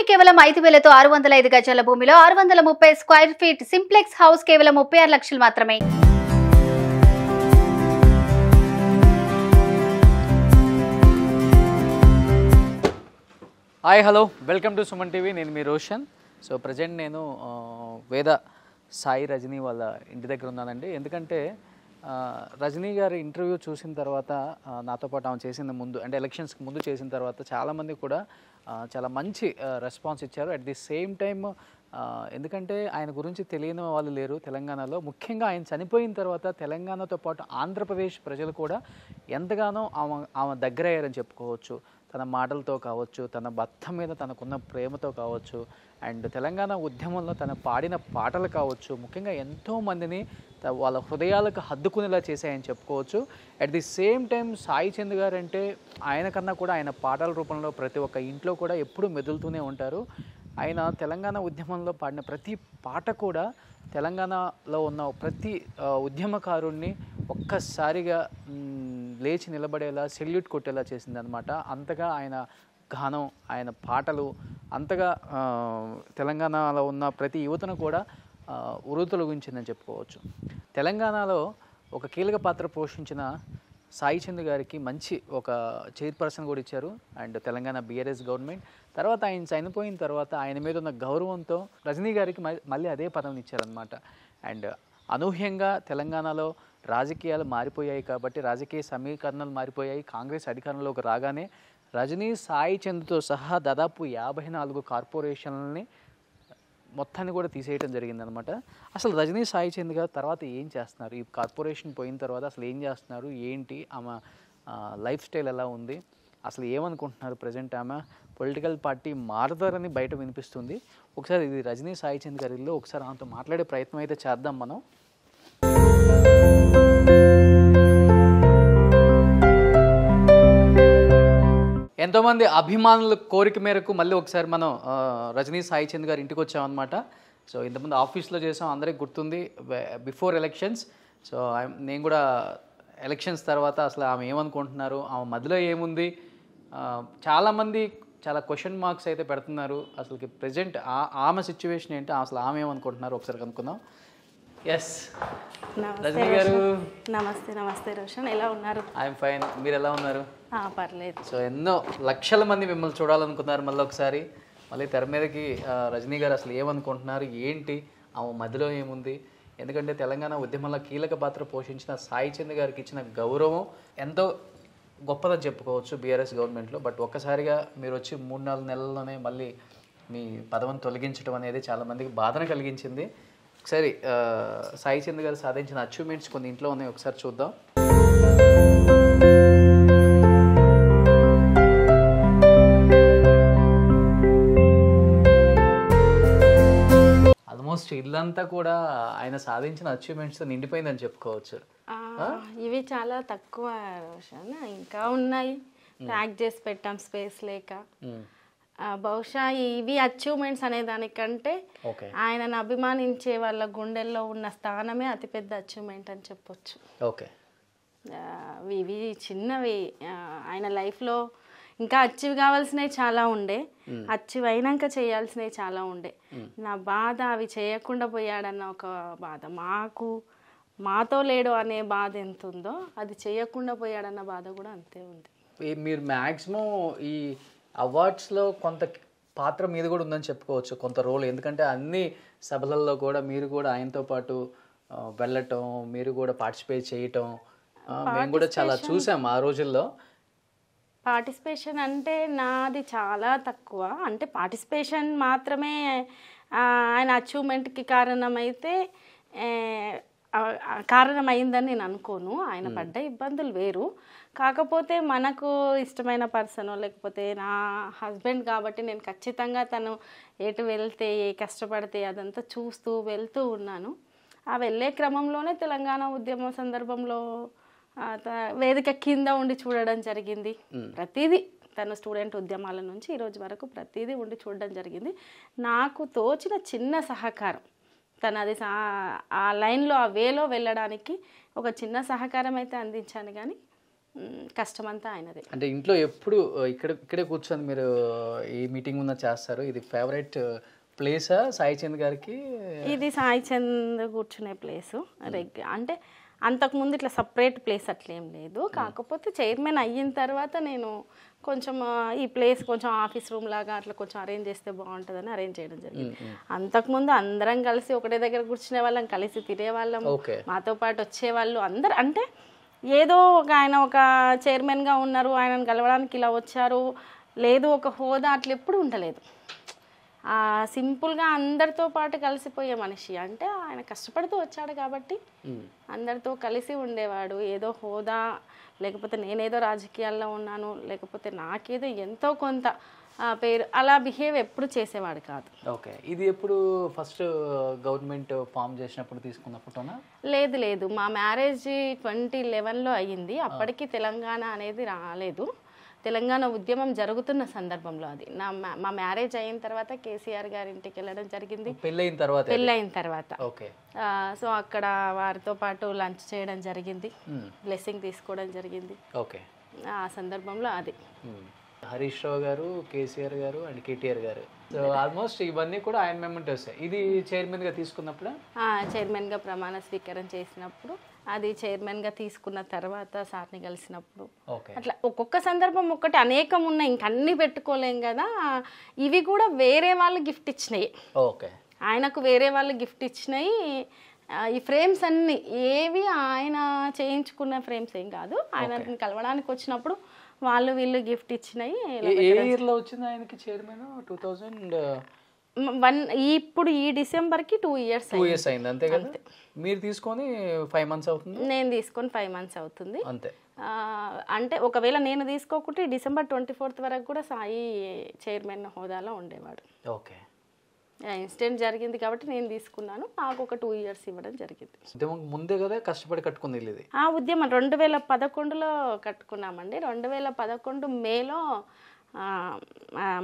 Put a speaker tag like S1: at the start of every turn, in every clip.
S1: భూమి కేవలం 5,000తో 605 గజాల భూమిలో 630 స్క్వేర్ ఫీట్ సింప్లెక్స్ హౌస్ కేవలం 36 లక్షలు మాత్రమే.
S2: Hi hello welcome to Suman TV. నేను మీ రోషన్. సో ప్రజెంట్ నేను వేద సాయి రజనీ వాళ్ళ ఇంటి దగ్గర ఉన్నానండి. ఎందుకంటే రజనీ గారి ఇంటర్వ్యూ చూసిన తర్వాత నాతో పాటు ఆమె చేసిన ముందు అంటే ఎలక్షన్స్కి ముందు చేసిన తర్వాత చాలామంది కూడా చాలా మంచి రెస్పాన్స్ ఇచ్చారు. అట్ ది సేమ్ టైమ్ ఎందుకంటే ఆయన గురించి తెలియని వాళ్ళు లేరు తెలంగాణలో. ముఖ్యంగా ఆయన చనిపోయిన తర్వాత తెలంగాణతో పాటు ఆంధ్రప్రదేశ్ ప్రజలు కూడా ఎంతగానో ఆమె దగ్గర అయ్యారని చెప్పుకోవచ్చు. తన మాటలతో కావచ్చు, తన భర్త మీద తనకున్న ప్రేమతో కావచ్చు, అండ్ తెలంగాణ ఉద్యమంలో తన పాడిన పాటలు కావచ్చు, ముఖ్యంగా ఎంతోమందిని వాళ్ళ హృదయాలకు హద్దుకునేలా చేశాయని చెప్పుకోవచ్చు. At the same time Sai Chand గారు అంటే ఆయన కన్నా కూడా ఆయన పాటల రూపంలో ప్రతి ఒక్క ఇంట్లో కూడా ఎప్పుడూ మెదులుతూనే ఉంటారు. ఆయన తెలంగాణ ఉద్యమంలో పాడిన ప్రతి పాట కూడా తెలంగాణలో ఉన్న ప్రతి ఉద్యమకారుణ్ణి ఒక్కసారిగా లేచి నిలబడేలా సెల్యూట్ కొట్టేలా చేసిందనమాట. అంతగా ఆయన గానం, ఆయన పాటలు అంతగా తెలంగాణలో ఉన్న ప్రతి యువతను కూడా ఉరుతొలగించిందని చెప్పుకోవచ్చు. తెలంగాణలో ఒక కీలక పాత్ర పోషించిన సాయి చంద్ గారికి మంచి ఒక చైర్పర్సన్ కూడా ఇచ్చారు అండ్ తెలంగాణ బీఆర్ఎస్ గవర్నమెంట్. తర్వాత ఆయన చనిపోయిన తర్వాత ఆయన మీద ఉన్న గౌరవంతో రజనీ గారికి మళ్ళీ అదే పదవిని ఇచ్చారనమాట. అండ్ అనూహ్యంగా తెలంగాణలో రాజకీయాలు మారిపోయాయి కాబట్టి, రాజకీయ సమీకరణలు మారిపోయాయి. కాంగ్రెస్ అధికారంలోకి రాగానే రజనీ సాయి చంద్తో సహా దాదాపు 54 కార్పొరేషన్లని మొత్తాన్ని కూడా తీసేయడం జరిగిందనమాట. అసలు రజనీ సాయి చంద్ గారు తర్వాత ఏం చేస్తున్నారు, ఈ కార్పొరేషన్ పోయిన తర్వాత అసలు ఏం చేస్తున్నారు, ఏంటి ఆమె లైఫ్ స్టైల్ ఎలా ఉంది, అసలు ఏమనుకుంటున్నారు ప్రజెంట్, ఆమె పొలిటికల్ పార్టీ మారుతారని బయట వినిపిస్తుంది. ఒకసారి ఇది రజనీ సాయి చంద్ గారిలో ఒకసారి ఆమెతో మాట్లాడే ప్రయత్నం అయితే చేద్దాం మనం. ఎంతోమంది అభిమానుల కోరిక మేరకు మళ్ళీ ఒకసారి మనం రజనీ సాయి చంద్ గారి ఇంటికి వచ్చామన్నమాట. సో ఇంతకుముందు ఆఫీస్లో చేసాం, అందరికీ గుర్తుంది, బిఫోర్ ఎలక్షన్స్. సో నేను కూడా ఎలక్షన్స్ తర్వాత అసలు ఆమె ఏమనుకుంటున్నారు, ఆమె మధ్యలో ఏముంది, చాలామంది చాలా క్వశ్చన్ మార్క్స్ అయితే పెడుతున్నారు. అసలుకి ప్రజెంట్ ఆమె సిచ్యువేషన్ ఏంటి, అసలు ఆమె ఏమనుకుంటున్నారు ఒకసారి కనుక్కుందాం. ఎస్ రజనీ గారు,
S3: నమస్తే. నమస్తే రోషన్, ఎలా ఉన్నారు?
S2: ఐఎమ్ ఫైన్, మీరు ఎలా ఉన్నారు?
S3: పర్లేదు.
S2: సో ఎన్నో లక్షల మంది మిమ్మల్ని చూడాలనుకున్నారు, మళ్ళీ ఒకసారి మళ్ళీ తెర మీదకి రజనీ గారు అసలు ఏమనుకుంటున్నారు, ఏంటి, ఆమె మధ్యలో ఏముంది. ఎందుకంటే తెలంగాణ ఉద్యమంలో కీలక పాత్ర పోషించిన సాయి చంద్ గారికి ఇచ్చిన గౌరవం ఎంతో గొప్పదని చెప్పుకోవచ్చు బీఆర్ఎస్ గవర్నమెంట్లో. బట్ ఒక్కసారిగా మీరు వచ్చి 3-4 నెలల్లోనే మళ్ళీ మీ పదవిని తొలగించడం అనేది చాలామందికి బాధను కలిగించింది. ఒకసారి సాయి చంద్ గారు సాధించిన అచీవ్మెంట్స్ కొన్ని ఇంట్లో ఉన్నాయి, ఒకసారి చూద్దాం. ఆల్మోస్ట్ ఇల్లంతా కూడా ఆయన సాధించిన అచీవ్మెంట్స్ నిండిపోయిందని చెప్పుకోవచ్చు.
S3: ఇవి చాలా తక్కువ రోషన్, ఇంకా ఉన్నాయి, ప్యాక్ చేసి పెట్టాం స్పేస్ లేక. బహుశా ఇవి అచీవ్మెంట్స్ అనే దానికంటే ఆయనను అభిమానించే వాళ్ళ గుండెల్లో ఉన్న స్థానమే అతిపెద్ద అచీవ్మెంట్ అని చెప్పొచ్చు.
S2: ఓకే,
S3: ఇవి చిన్నవి. ఆయన లైఫ్లో ఇంకా అచీవ్ కావాల్సినవి చాలా ఉండే, అచీవ్ అయినాక చేయాల్సినవి చాలా ఉండే. నా బాధ అవి చేయకుండా పోయాడన్న ఒక బాధ, మాతో లేడు అనే బాధ ఎంత ఉందో, అది చేయకుండా పోయాడన్న బాధ కూడా అంతే ఉంది.
S2: మీరు మ్యాక్సిమం ఈ అవార్డ్స్లో కొంత పాత్ర మీద కూడా ఉందని చెప్పుకోవచ్చు, కొంత రోల్. ఎందుకంటే అన్ని సభలలో కూడా మీరు కూడా ఆయనతో పాటు వెళ్ళటం, మీరు కూడా పార్టిసిపేట్ చేయటం మేము కూడా చాలా చూసాం ఆ రోజుల్లో.
S3: పార్టిసిపేషన్ అంటే నాది చాలా తక్కువ, అంటే పార్టిసిపేషన్ మాత్రమే ఆయన అచీవ్మెంట్కి కారణమైందని నేను అనుకోను. ఆయన పడ్డ ఇబ్బందులు వేరు, కాకపోతే మనకు ఇష్టమైన పర్సన్ లేకపోతే నా హస్బెండ్ కాబట్టి నేను ఖచ్చితంగా తను ఎటు వెళ్తే ఏ కష్టపడితే అదంతా చూస్తూ వెళ్తూ ఉన్నాను. ఆ వెళ్ళే క్రమంలోనే తెలంగాణ ఉద్యమం సందర్భంలో వేదిక కింద ఉండి చూడడం జరిగింది. ప్రతిదీ తను స్టూడెంట్ ఉద్యమాల నుంచి ఈరోజు వరకు ప్రతిదీ ఉండి చూడడం జరిగింది. నాకు తోచిన చిన్న సహకారం, తను అది ఆ లైన్లో ఆ వేలో వెళ్ళడానికి ఒక చిన్న సహకారం అయితే అందించాను. కానీ కష్టమంతా ఆయనదే.
S2: అంటే ఇంట్లో ఎప్పుడు ఇక్కడే కూర్చొని మీరు ఈ మీటింగ్ ఉన్న చేస్తారు? ఇది ఫేవరెట్ ప్లేసా సాయి చంద్ గారికి?
S3: ఇది సాయి చంద్ కూర్చునే ప్లేసు. అంటే అంతకుముందు ఇట్లా సపరేట్ ప్లేస్ అట్లేం లేదు. కాకపోతే చైర్మన్ అయిన తర్వాత నేను కొంచెం ఈ ప్లేస్ కొంచెం ఆఫీస్ రూమ్ లాగా అట్లా కొంచెం అరేంజ్ చేస్తే బాగుంటుందని అరేంజ్ చేయడం జరిగింది. అంతకుముందు అందరం కలిసి ఒకటే దగ్గర కూర్చునే వాళ్ళం, కలిసి తినేవాళ్ళం, మాతో పాటు వచ్చేవాళ్ళు అందరు. అంటే ఏదో ఆయన ఒక చైర్మన్గా ఉన్నారు, ఆయనను కలవడానికి ఇలా వచ్చారు, లేదు ఒక హోదా అట్లా ఎప్పుడు ఉండలేదు. సింపుల్గా అందరితో పాటు కలిసిపోయే మనిషి. అంటే ఆయన కష్టపడుతూ వచ్చాడు కాబట్టి అందరితో కలిసి ఉండేవాడు. ఏదో హోదా లేకపోతే నేనేదో రాజకీయాల్లో ఉన్నాను లేకపోతే నాకేదో ఎంతో కొంత పేరు అలా బిహేవ్ ఎప్పుడు చేసేవాడు కాదు.
S2: ఓకే, ఇది ఎప్పుడు ఫస్ట్ గవర్నమెంట్ ఫామ్ చేసినప్పుడు తీసుకున్న ఫోటోనా?
S3: లేదు, మా మ్యారేజ్ 2011లో అయ్యింది. అప్పటికి తెలంగాణ అనేది రాలేదు. తెలంగాణ ఉద్యమం జరుగుతున్న సందర్భంలో అది. మా మ్యారేజ్ అయిన తర్వాత కేసీఆర్ గారి ఇంటికి వెళ్ళడం జరిగింది. పెళ్ళైన తర్వాత సో అక్కడ వారితో పాటు లంచ్ చేయడం జరిగింది, బ్లెస్సింగ్ తీసుకోవడం జరిగింది. ఆ సందర్భంలో అది
S2: హరీష్ రావు గారు, కేసీఆర్ గారు అండ్ కేటీఆర్ గారు, సో ఆల్మోస్ట్ ఇవన్నీ కూడా ఆయన మెమెంటోస్. ఇది చైర్మన్ గా తీసుకున్నప్పుడు,
S3: చైర్మన్ గా ప్రమాణ స్వీకారం చేసినప్పుడు, అది చైర్మన్ గా తీసుకున్న తర్వాత సార్ని కలిసినప్పుడు, అట్లా ఒక్కొక్క సందర్భం ఒక్కటి అనేకం ఉన్నాయి, ఇంకన్నీ పెట్టుకోలేం కదా. ఇవి కూడా వేరే వాళ్ళు గిఫ్ట్ ఇచ్చినాయి. ఆయనకు వేరే వాళ్ళు గిఫ్ట్ ఇచ్చినాయి. ఈ ఫ్రేమ్స్ అన్ని ఏవి ఆయన చేయించుకున్న ఫ్రేమ్స్ ఏం కాదు. ఆయన కలవడానికి వచ్చినప్పుడు వాళ్ళు వీళ్ళు గిఫ్ట్ ఇచ్చినాయి.
S2: ఆయనకి చైర్మన్
S3: 2001 ఇప్పుడు ఈ డిసెంబర్కి 2 years
S2: అయింది అంతే కదా. మీరు తీసుకొని 5 months అవుతుంది?
S3: నేను తీసుకొని 5 months అవుతుంది
S2: అంతే.
S3: అంటే ఒకవేళ నేను తీసుకోకుంటే December 24th వరకు కూడా సాయి చైర్మన్ హోదాలో ఉండేవాడు.
S2: ఓకే,
S3: ఇన్సిడెంట్ జరిగింది కాబట్టి నేను తీసుకున్నాను. నాకు ఒక 2 years ఇవ్వడం జరిగింది.
S2: ముందే కదా కష్టపడి కట్టుకుంది ఇది.
S3: ఆ ఉద్యమం 2011లో కట్టుకున్నామండి. 2011 మేలో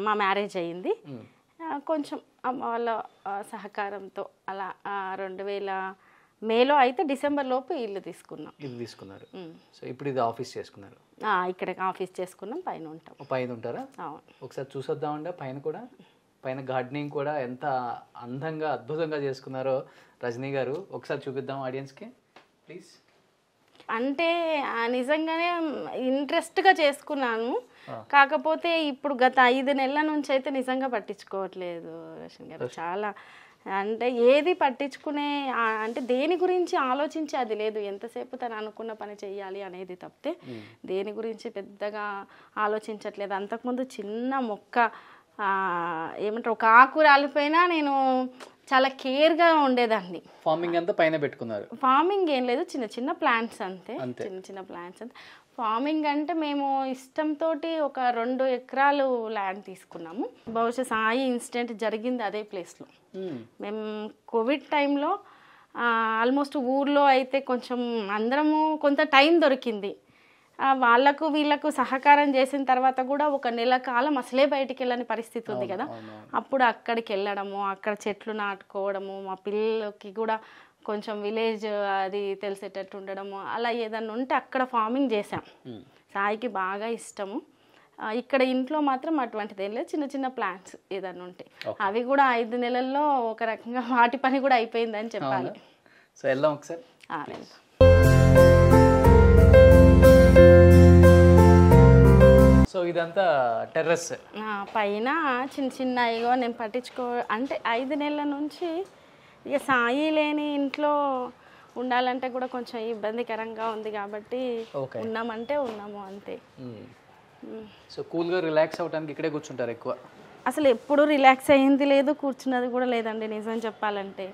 S3: మా మ్యారేజ్ అయ్యింది. కొంచెం వాళ్ళ సహకారంతో అలా 2000 మేలో అయితే డిసెంబర్ లోపు ఇల్లు
S2: తీసుకున్నారు. సో ఇప్పుడు ఇది ఆఫీస్ చేసుకున్నారు?
S3: ఇక్కడ ఆఫీస్ చేసుకున్నాం, పైన ఉంటాం.
S2: పైన ఉంటారా? ఒకసారి చూసొద్దామండి. పైన గార్డెనింగ్ కూడా ఎంత అందంగా అద్భుతంగా చేసుకున్నారో రజనీ గారు. ఒకసారి చూపిద్దాం ఆడియన్స్కి ప్లీజ్.
S3: అంటే నిజంగానే ఇంట్రెస్ట్గా చేసుకున్నాను. కాకపోతే ఇప్పుడు గత 5 నెలల నుంచి అయితే నిజంగా పట్టించుకోవట్లేదు రోషన్ గారు. చాలా అంటే ఏది పట్టించుకునే అంటే దేని గురించి ఆలోచించి అది లేదు. ఎంతసేపు తను అనుకున్న పని చెయ్యాలి అనేది తప్పితే దేని గురించి పెద్దగా ఆలోచించట్లేదు. అంతకుముందు చిన్న మొక్క ఏమంటారు ఒక ఆకు రాలిపోయినా నేను చాలా కేర్గా ఉండేదాన్ని.
S2: ఫార్మింగ్ అంతా పైన పెట్టుకున్నారు?
S3: ఫార్మింగ్ ఏం లేదు, చిన్న చిన్న ప్లాంట్స్ అంతే. చిన్న ప్లాంట్స్ అంతే. ఫార్మింగ్ అంటే మేము ఇష్టంతో ఒక 2 ఎకరాలు ల్యాండ్ తీసుకున్నాము. బహుశా సాయి ఇన్సిడెంట్ జరిగింది అదే ప్లేస్లో. మేము కోవిడ్ టైంలో ఆల్మోస్ట్ ఊర్లో అయితే కొంచెం అందరము కొంత టైం దొరికింది. వాళ్ళకు వీళ్ళకు సహకారం చేసిన తర్వాత కూడా 1 నెల కాలం అసలే బయటికి వెళ్ళని పరిస్థితి ఉంది కదా. అప్పుడు అక్కడికి వెళ్ళడము, అక్కడ చెట్లు నాటుకోవడము, మా పిల్లలకి కూడా కొంచెం విలేజ్ అది తెలిసేటట్టు ఉండడము, అలా ఏదన్నా ఉంటే అక్కడ ఫార్మింగ్ చేసాం. సాయికి బాగా ఇష్టము. ఇక్కడ ఇంట్లో మాత్రం అటువంటిది ఏం లేదు, చిన్న చిన్న ప్లాంట్స్ ఏదన్నా ఉంటాయి. అవి కూడా 5 నెలల్లో ఒక రకంగా వాటి పని కూడా అయిపోయిందని చెప్పాలి.
S2: సో వెళ్దాం ఒకసారి. సో ఇదంతా టెర్రస్
S3: పైన చిన్న చిన్న ఇగో నేను అంటే 5 నెలల నుంచి ఇక సాయి లేని ఇంట్లో ఉండాలంటే కూడా కొంచెం ఇబ్బందికరంగా ఉంది కాబట్టి ఉన్నామంటే ఉన్నాము అంతే.
S2: సో కూల్గా రిలాక్స్ అవ్వడానికి ఇక్కడే కూర్చుంటారు ఎక్కువ?
S3: అసలు ఎప్పుడు రిలాక్స్ అయ్యింది లేదు, కూర్చున్నది కూడా లేదండి నిజం చెప్పాలంటే.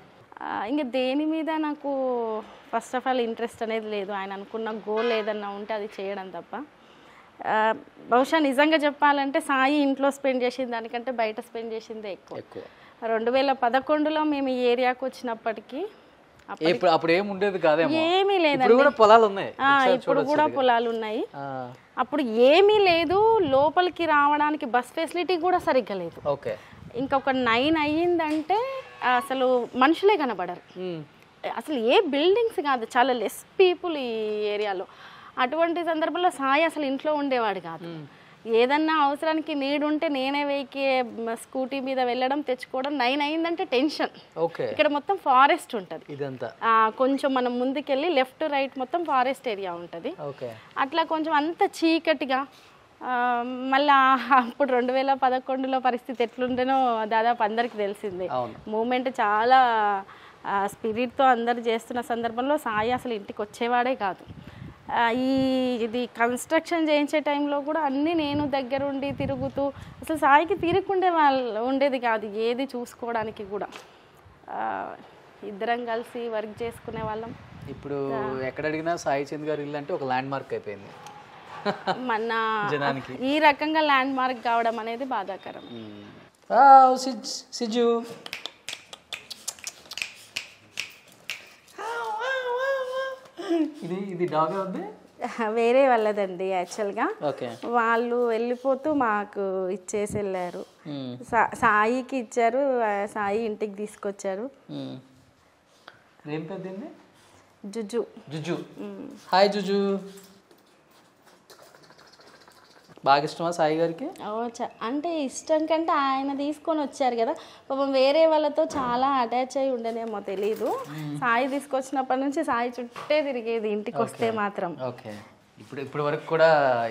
S3: ఇంకా దేని మీద నాకు ఫస్ట్ ఆఫ్ ఆల్ ఇంట్రెస్ట్ అనేది లేదు. ఆయన అనుకున్న గోల్ ఏదన్నా ఉంటే అది చేయడం తప్ప. బహుశా నిజంగా చెప్పాలంటే సాయి ఇంట్లో స్పెండ్ చేసిన దానికంటే బయట స్పెండ్ చేసిందే ఎక్కువ. 2011లో మేము ఈ ఏరియాకి వచ్చినప్పటికీ
S2: అప్పుడు ఏమి ఉండేది కాదేమో,
S3: ఏమీ లేదండి. ఇప్పుడు కూడా పొలాలు ఉన్నాయి. అప్పుడు ఏమీ లేదు, లోపలికి రావడానికి బస్ ఫెసిలిటీ కూడా సరిగ్గా లేదు. ఇంకొక 9 అయ్యిందంటే అసలు మనుషులే కనబడరు. అసలు ఏ బిల్డింగ్స్ కాదు, చాలా లెస్ పీపుల్ ఈ ఏరియాలో. అటువంటి సందర్భంలో సాయి అసలు ఇంట్లో ఉండేవాడు కాదు. ఏదన్నా అవసరానికి నీడు ఉంటే నేనే వెయ్యి స్కూటీ మీద వెళ్ళడం తెచ్చుకోవడం. 9 అయిందంటే టెన్షన్. ఇక్కడ మొత్తం ఫారెస్ట్ ఉంటుంది
S2: ఇదంతా.
S3: కొంచెం మనం ముందుకెళ్ళి లెఫ్ట్ రైట్ మొత్తం ఫారెస్ట్ ఏరియా ఉంటుంది. అట్లా కొంచెం అంత చీకటిగా మళ్ళీ అప్పుడు 2011లో పరిస్థితి ఎట్లుండేనో దాదాపు అందరికి తెలిసిందే. మూమెంట్ చాలా స్పిరిట్తో అందరు చేస్తున్న సందర్భంలో సాయి అసలు ఇంటికి వచ్చేవాడే కాదు. ఇది కన్స్ట్రక్షన్ చేయించే టైంలో కూడా అన్నీ నేను దగ్గరుండి తిరుగుతూ అసలు సాయికి ఉండేది కాదు ఏది చూసుకోవడానికి కూడా. ఇద్దరం కలిసి వర్క్ చేసుకునే వాళ్ళం.
S2: ఇప్పుడు ఎక్కడ అడిగినా సాయి చంద్ గారి ఇల్లు అంటే ఒక ల్యాండ్ మార్క్ అయిపోయింది
S3: మన జనానికి. ఈ రకంగా ల్యాండ్ మార్క్ కావడం అనేది బాధాకరం.
S2: సిజు ఇది డాగ్ ఉంది,
S3: వేరే వాళ్ళదండి యాక్చువల్గా. వాళ్ళు వెళ్ళిపోతూ మాకు ఇచ్చేసి వెళ్ళారు. సాయికి ఇచ్చారు, సాయి ఇంటికి తీసుకొచ్చారు. జుజు. జుజు.
S2: హాయ్ జుజు. బాగా ఇష్టమా సాయి గారికి?
S3: అంటే ఇష్టం కంటే ఆయన తీసుకొని వచ్చారు కదా పాపం, వేరే వాళ్ళతో చాలా అటాచ్ అయి ఉండేనేమో తెలీదు. సాయి తీసుకొచ్చినప్పటి నుంచి సాయి చుట్టే తిరిగేది ఇంటికి వస్తే మాత్రం.
S2: ఇప్పుడు వరకు కూడా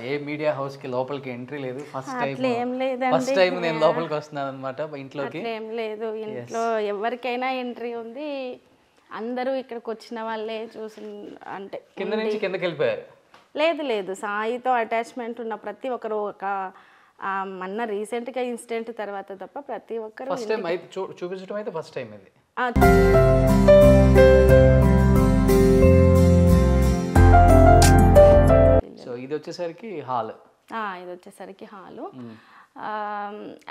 S2: ఏ మీడియా హౌస్ కి లోపలికి ఎంట్రీ లేదు. ఫస్ట్ టైం నేను లోపలికి వస్తున్నాను అనమాట ఇంట్లోకి.
S3: ఏం లేదు, ఇంట్లో ఎవరికైనా ఎంట్రీ ఉంది. అందరూ ఇక్కడికి వచ్చిన వాళ్ళే చూసి అంటే
S2: కింద నుంచి కిందకి వెళ్ళిపోయారు.
S3: లేదు, సాయితో అటాచ్మెంట్ ఉన్న ప్రతి ఒక్కరు మొన్న రీసెంట్గా ఇన్సిడెంట్ తర్వాత తప్ప ప్రతి ఒక్కరు
S2: ఫస్ట్ టైం చూపించడం అయితే ఫస్ట్ టైం ఇది. సో ఇది వచ్చేసరికి హాల్.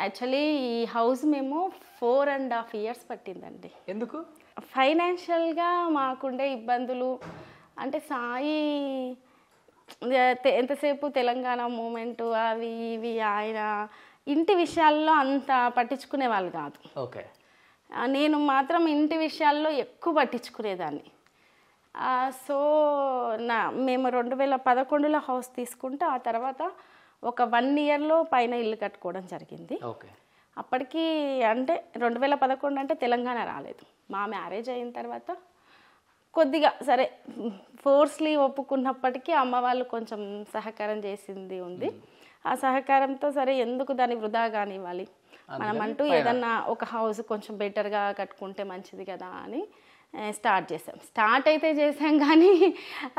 S3: యాక్చువల్లీ ఈ హౌస్ మేము 4.5 years పట్టిందండి.
S2: ఎందుకు?
S3: ఫైనాన్షియల్గా మాకుండే ఇబ్బందులు అంటే సాయి ఎంతసేపు తెలంగాణ మూమెంట్ అవి ఇవి ఆయన ఇంటి విషయాల్లో అంత పట్టించుకునే వాళ్ళు కాదు. నేను మాత్రం ఇంటి విషయాల్లో ఎక్కువ పట్టించుకునేదాన్ని. సో మేము 2011లో హౌస్ తీసుకుంటే ఆ తర్వాత ఒక 1 yearలో పైన ఇల్లు కట్టుకోవడం జరిగింది. అప్పటికి అంటే 2011 అంటే తెలంగాణ రాలేదు. మా మ్యారేజ్ అయిన తర్వాత కొద్దిగా సరే ఫోర్స్లీ ఒప్పుకున్నప్పటికీ అమ్మ వాళ్ళు కొంచెం సహకారం చేసింది ఉంది. ఆ సహకారంతో సరే ఎందుకు దాన్ని వృధా కానివ్వాలి, మనం అంటూ ఏదన్నా ఒక హౌస్ కొంచెం బెటర్గా కట్టుకుంటే మంచిది కదా అని స్టార్ట్ అయితే చేసాం. కానీ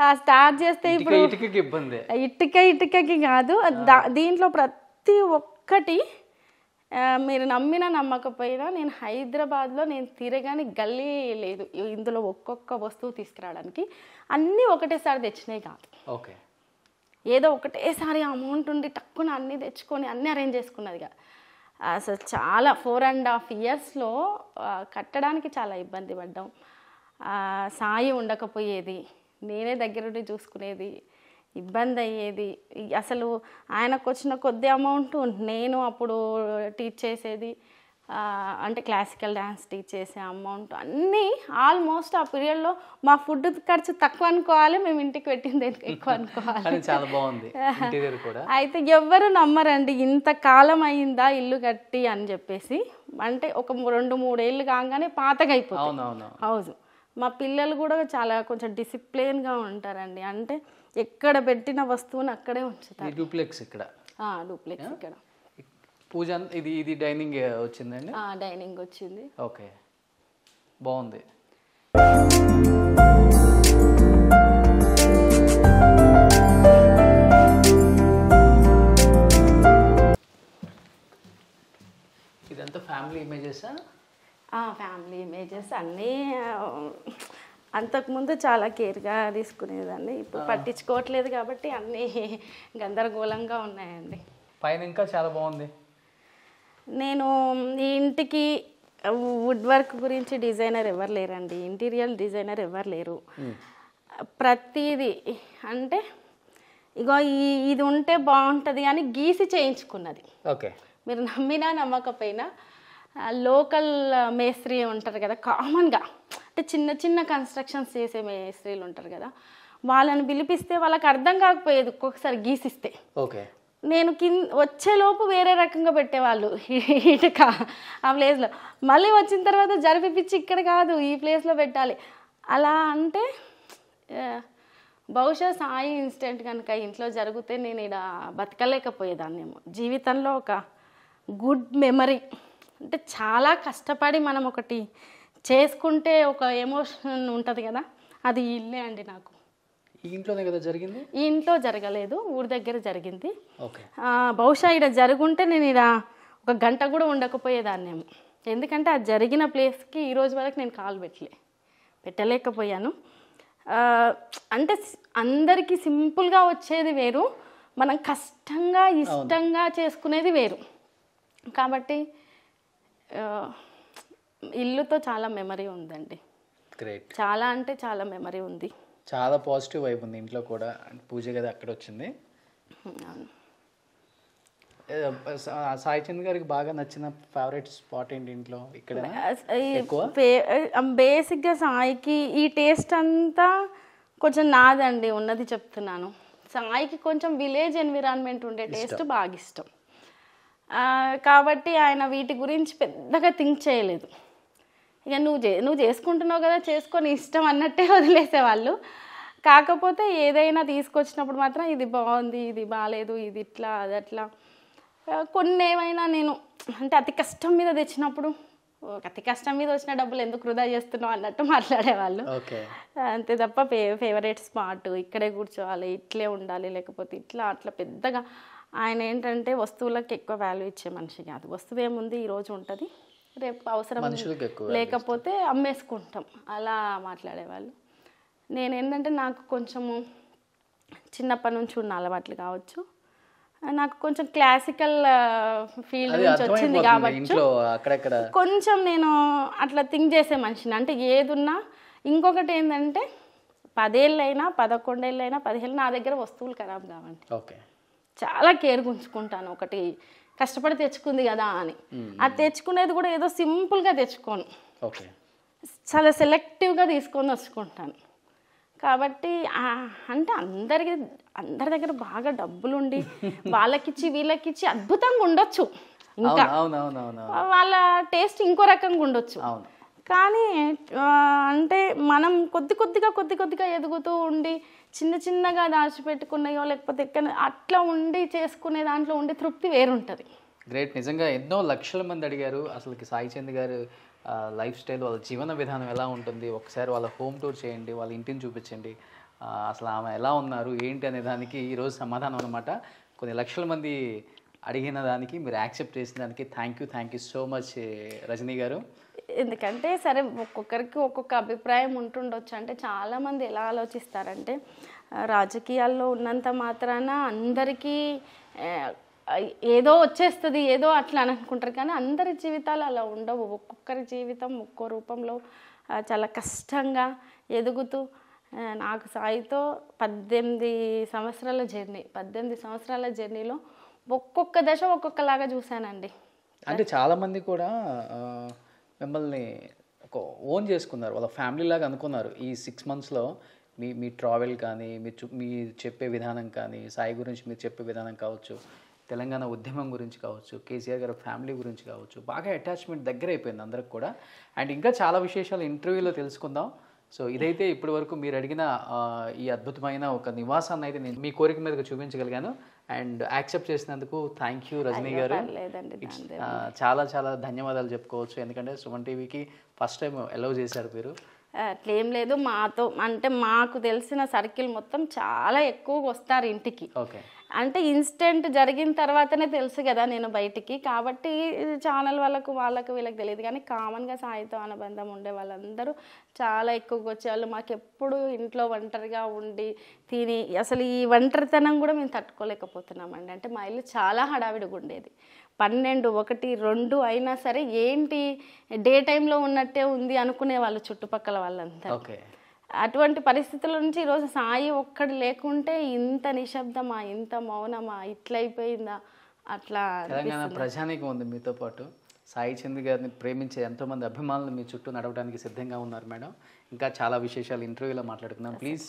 S3: ఆ స్టార్ట్ చేస్తే ఇప్పుడు ఇటుకకి కాదు, దీంట్లో ప్రతి ఒక్కటి మీరు నమ్మినా నమ్మకపోయినా నేను హైదరాబాద్లో నేను తిరగాని గల్లీ లేదు ఇందులో ఒక్కొక్క వస్తువు తీసుకురావడానికి. అన్నీ ఒకటేసారి తెచ్చినాయి కాదు, ఏదో ఒకటేసారి అమౌంట్ ఉండి టక్కున అన్నీ తెచ్చుకొని అన్నీ అరేంజ్ చేసుకున్నది కాదు. అసలు చాలా 4.5 yearsలో కట్టడానికి చాలా ఇబ్బంది పడ్డాం. సాయి ఉండకపోయేది, నేనే దగ్గరుండి చూసుకునేది, ఇబ్బంది అయ్యేది. అసలు ఆయనకు వచ్చిన కొద్ది అమౌంట్ నేను అప్పుడు టీచ్ చేసేది అంటే క్లాసికల్ డ్యాన్స్ టీచ్ చేసే అమౌంట్ అన్నీ ఆల్మోస్ట్ ఆ పీరియడ్లో మా ఫుడ్ ఖర్చు తక్కువ అనుకోవాలి, మేము ఇంటికి పెట్టింది ఎక్కువ అనుకోవాలి.
S2: చాలా బాగుంది.
S3: అయితే ఎవ్వరు నమ్మరండి ఇంత కాలం అయిందా ఇల్లు కట్టి అని చెప్పేసి. అంటే ఒక 2-3 ఏళ్ళు కాగానే పాతగా అయిపోతుంది హౌస్. మా పిల్లలు కూడా చాలా కొంచెం డిసిప్లిన్గా ఉంటారండి. అంటే ఎక్కడ పెట్టిన వస్తువుని అక్కడే ఉంచుతారు.
S2: డూప్లెక్స్ ఇక్కడ. పూజ ఇది డైనింగ్ వచ్చిందండి.
S3: డైనింగ్ వచ్చింది.
S2: ఓకే, బాగుంది. ఇదంతా ఫ్యామిలీ ఇమేజెస్.
S3: ఫ్యామిలీ ఇమేజెస్ అన్నీ అంతకుముందు చాలా కేర్గా తీసుకునేదాన్ని. ఇప్పుడు పట్టించుకోవట్లేదు కాబట్టి అన్నీ గందరగోళంగా ఉన్నాయండి.
S2: పైన ఇంకా చాలా బాగుంది.
S3: నేను ఈ ఇంటికి వుడ్ వర్క్ గురించి డిజైనర్ ఎవరు లేరండి, ఇంటీరియర్ డిజైనర్ ఎవరు లేరు. ప్రతిదీ అంటే ఇగో ఇది ఉంటే బాగుంటుంది అని గీసి చేయించుకున్నది. మీరు నమ్మినా నమ్మకపోయినా లోకల్ మేస్త్రి ఉంటారు కదా, కామన్గా అంటే చిన్న చిన్న కన్స్ట్రక్షన్స్ చేసే మేస్త్రీలు ఉంటారు కదా, వాళ్ళని పిలిపిస్తే వాళ్ళకి అర్థం కాకపోయేది ఒక్కొక్కసారి గీసిస్తే.
S2: ఓకే.
S3: నేను వచ్చేలోపు వేరే రకంగా పెట్టేవాళ్ళు ఇటుక ఆ ప్లేస్లో, మళ్ళీ వచ్చిన తర్వాత జరిపిపించి ఇక్కడ కాదు ఈ ప్లేస్లో పెట్టాలి అలా. అంటే బహుశా సాయి ఇన్సిడెంట్ కనుక ఇంట్లో జరిగితే నేను ఇక్కడ బతకలేకపోయేదాన్నేమో. జీవితంలో ఒక గుడ్ మెమరీ అంటే చాలా కష్టపడి మనం ఒకటి చేసుకుంటే ఒక ఎమోషన్ ఉంటుంది కదా, అది ఇల్లే అండి నాకు.
S2: ఈ ఇంట్లోనే కదా జరిగింది?
S3: ఈ ఇంట్లో జరగలేదు, ఊరి దగ్గర జరిగింది.
S2: ఓకే.
S3: బహుశా ఇక్కడ జరుగుంటే నేను ఇక్కడ ఒక గంట కూడా ఉండకపోయేదాన్నేమో. ఎందుకంటే అది జరిగిన ప్లేస్కి ఈ రోజు వరకు నేను కాలు పెట్టలేకపోయాను. అంటే అందరికీ సింపుల్గా వచ్చేది వేరు, మనం కష్టంగా ఇష్టంగా చేసుకునేది వేరు. కాబట్టి ఇల్లుతో చాలా మెమరీ ఉందండి.
S2: గ్రేట్.
S3: చాలా అంటే చాలా మెమరీ ఉంది.
S2: చాలా పాజిటివ్ వైబ్ ఉంది ఇంట్లో కూడా. పూజ గది అక్కడ వచ్చింది. సాయి చంద్ గారికి బాగా నచ్చిన ఫేవరెట్ స్పాట్ ఏంటి ఇంట్లో? ఇక్కడ
S3: బేసిక్గా సాయికి ఈ టేస్ట్ అంతా కొంచెం నాదండి, ఉన్నది చెప్తున్నాను. సాయికి కొంచెం విలేజ్ ఎన్విరాన్మెంట్ ఉండే టేస్ట్ బాగా ఇష్టం. కాబట్టి ఆయన వీటి గురించి పెద్దగా థింక్ చేయలేదు. ఇక నువ్వు చేసుకుంటున్నావు కదా, చేసుకొని ఇష్టం అన్నట్టే వదిలేసేవాళ్ళు. కాకపోతే ఏదైనా తీసుకొచ్చినప్పుడు మాత్రం ఇది బాగుంది, ఇది బాగాలేదు, ఇది ఇట్లా అది అట్లా. కొన్ని ఏమైనా నేను అంటే అతి కష్టం మీద తెచ్చినప్పుడు, అతి కష్టం మీద వచ్చిన డబ్బులు ఎందుకు వృధా చేస్తున్నావు అన్నట్టు మాట్లాడేవాళ్ళు. అంతే తప్ప ఫేవరెట్ స్పాట్ ఇక్కడే కూర్చోవాలి, ఇట్లే ఉండాలి, లేకపోతే ఇట్లా అట్లా పెద్దగా. ఆయన ఏంటంటే వస్తువులకు ఎక్కువ వాల్యూ ఇచ్చే మనిషి కాదు. వస్తువు ఏముంది ఈరోజు ఉంటుంది, రేపు అవసరం లేకపోతే అమ్మేసుకుంటాం, అలా మాట్లాడేవాళ్ళు. నేనేంటంటే నాకు కొంచెము చిన్నప్పటి నుంచి ఉన్న అలవాట్లు కావచ్చు, నాకు కొంచెం క్లాసికల్ ఫీల్డ్ నుంచి వచ్చింది కాబట్టి కొంచెం నేను అట్లా థింక్ చేసే మనిషిని. అంటే ఏదున్నా ఇంకొకటి ఏంటంటే 10 ఏళ్ళైనా 11 ఏళ్ళైనా 15 నా దగ్గర వస్తువులు ఖరాబ్ కావండి.
S2: ఓకే.
S3: చాలా కేర్గా ఉంచుకుంటాను. ఒకటి కష్టపడి తెచ్చుకుంది కదా అని, అది తెచ్చుకునేది కూడా ఏదో సింపుల్గా తెచ్చుకోను, చాలా సెలెక్టివ్గా తీసుకొని వచ్చుకుంటాను. కాబట్టి అంటే అందరి దగ్గర బాగా డబ్బులుండి వాళ్ళకిచ్చి వీళ్ళకిచ్చి అద్భుతంగా ఉండొచ్చు, ఇంకా వాళ్ళ టేస్ట్ ఇంకో రకంగా ఉండొచ్చు. కానీ అంటే మనం కొద్ది కొద్దిగా ఎదుగుతూ ఉండి చిన్న చిన్నగా దాచిపెట్టుకున్నాయో లేకపోతే ఎక్కడ అట్లా ఉండి చేసుకునే దాంట్లో ఉండే తృప్తి వేరుంటుంది.
S2: గ్రేట్. నిజంగా ఎన్నో లక్షల మంది అడిగారు అసలుకి సాయి చంద్ గారు లైఫ్ స్టైల్, వాళ్ళ జీవన విధానం ఎలా ఉంటుంది, ఒకసారి వాళ్ళ హోమ్ టూర్ చేయండి, వాళ్ళ ఇంటిని చూపించండి, అసలు ఆమె ఎలా ఉన్నారు ఏంటి అనే దానికి ఈరోజు సమాధానం అనమాట. కొన్ని లక్షల మంది అడిగిన దానికి మీరు యాక్సెప్ట్ చేసిన దానికి thank you so much Rajani గారు.
S3: ఎందుకంటే సరే ఒక్కొక్కరికి ఒక్కొక్క అభిప్రాయం ఉంటుండొచ్చు. అంటే చాలామంది ఎలా ఆలోచిస్తారంటే రాజకీయాల్లో ఉన్నంత మాత్రాన అందరికీ ఏదో వచ్చేస్తుంది, ఏదో అట్లా అని అనుకుంటారు. కానీ అందరి జీవితాలు అలా ఉండవు. ఒక్కొక్కరి జీవితం ఒక్కో రూపంలో చాలా కష్టంగా ఎదుగుతూ, నాకు సాయితో 18 సంవత్సరాల జర్నీలో ఒక్కొక్క దశ ఒక్కొక్కలాగా చూశానండి.
S2: అంటే చాలామంది కూడా మిమ్మల్ని ఒక ఓన్ చేసుకున్నారు, వాళ్ళ ఫ్యామిలీ లాగా అనుకున్నారు. ఈ 6 monthsలో మీ ట్రావెల్ కానీ, మీ చెప్పే విధానం కానీ, సాయి గురించి మీరు చెప్పే విధానం కావచ్చు, తెలంగాణ ఉద్యమం గురించి కావచ్చు, కేసీఆర్ గారి ఫ్యామిలీ గురించి కావచ్చు, బాగా అటాచ్మెంట్ దగ్గర అయిపోయింది అందరికి కూడా. అండ్ ఇంకా చాలా విశేషాలు ఇంటర్వ్యూలో తెలుసుకుందాం. సో ఇదైతే ఇప్పటి వరకు మీరు అడిగిన ఈ అద్భుతమైన ఒక నివాసాన్ని అయితే నేను మీ కోరిక మీదకి చూపించగలిగాను. అండ్ యాక్సెప్ట్ చేసినందుకు థ్యాంక్ యూ రజనీ గారు. చాలా చాలా ధన్యవాదాలు చెప్పుకోవచ్చు, ఎందుకంటే సుమన్ టీవీకి ఫస్ట్ టైం అలౌ చేశారు మీరు.
S3: అట్లేం లేదు, మాతో అంటే మాకు తెలిసిన సర్కిల్ మొత్తం చాలా ఎక్కువగా వస్తారు ఇంటికి.
S2: ఓకే.
S3: అంటే ఇన్సిడెంట్ జరిగిన తర్వాతనే తెలుసు కదా నేను బయటికి, కాబట్టి ఛానల్ వాళ్ళకు వీళ్ళకి తెలియదు. కానీ కామన్గా సాయితో అనుబంధం ఉండే వాళ్ళందరూ చాలా ఎక్కువగా వచ్చేవాళ్ళు. మాకు ఎప్పుడు ఇంట్లో ఒంటరిగా ఉండి తిని అసలు ఈ ఒంటరితనం కూడా మేము తట్టుకోలేకపోతున్నామండి. అంటే మా ఇల్లు చాలా హడావిడిగా ఉండేది. 12, 1, 2 అయినా సరే ఏంటి డే టైంలో ఉన్నట్టే ఉంది అనుకునే వాళ్ళు చుట్టుపక్కల వాళ్ళంతా. అటువంటి పరిస్థితుల నుంచి ఈరోజు సాయి ఒక్కడు లేకుంటే ఇంత నిశ్శబ్దమా, ఇంత మౌనమా, ఇట్లయిపోయిందా అట్లా.
S2: తెలంగాణ ప్రజానీకం ఉంది మీతో పాటు. సాయి చంద్ గారిని ప్రేమించే ఎంతోమంది అభిమానులు మీ చుట్టూ నడవడానికి సిద్ధంగా ఉన్నారు మేడం. ఇంకా చాలా విశేషాలు ఇంటర్వ్యూలో మాట్లాడుకుందాం ప్లీజ్.